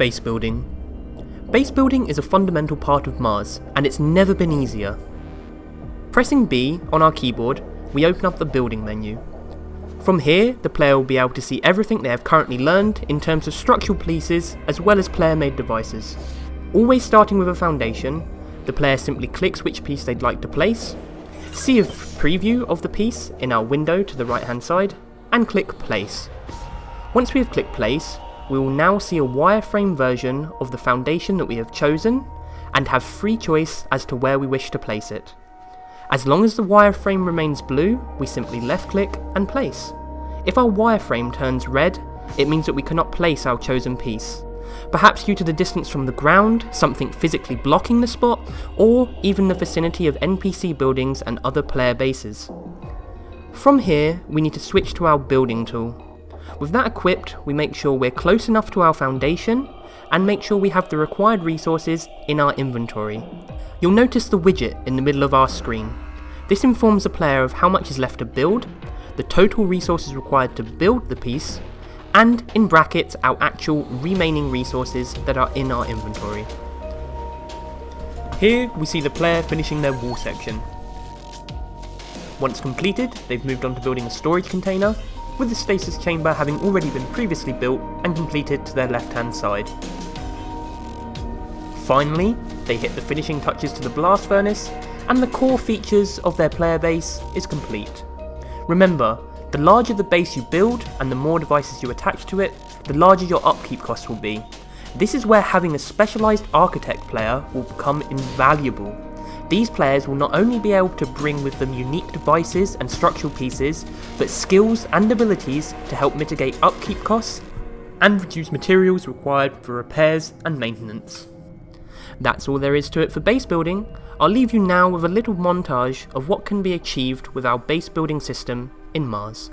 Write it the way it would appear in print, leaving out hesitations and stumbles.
Base building. Base building is a fundamental part of Mars, and it's never been easier. Pressing B on our keyboard, we open up the building menu. From here, the player will be able to see everything they have currently learned in terms of structural pieces as well as player-made devices. Always starting with a foundation, the player simply clicks which piece they'd like to place, see a preview of the piece in our window to the right hand side, and click place. Once we have clicked place, we will now see a wireframe version of the foundation that we have chosen and have free choice as to where we wish to place it. As long as the wireframe remains blue, we simply left click and place. If our wireframe turns red, it means that we cannot place our chosen piece. Perhaps due to the distance from the ground, something physically blocking the spot, or even the vicinity of NPC buildings and other player bases. From here, we need to switch to our building tool. With that equipped, we make sure we're close enough to our foundation, and make sure we have the required resources in our inventory. You'll notice the widget in the middle of our screen. This informs the player of how much is left to build, the total resources required to build the piece, and in brackets our actual remaining resources that are in our inventory. Here we see the player finishing their wall section. Once completed, they've moved on to building a storage container, with the stasis chamber having already been previously built and completed to their left hand side. Finally, they hit the finishing touches to the blast furnace, and the core features of their player base is complete. Remember, the larger the base you build and the more devices you attach to it, the larger your upkeep costs will be. This is where having a specialised architect player will become invaluable. These players will not only be able to bring with them unique devices and structural pieces, but skills and abilities to help mitigate upkeep costs and reduce materials required for repairs and maintenance. That's all there is to it for base building. I'll leave you now with a little montage of what can be achieved with our base building system in Mars.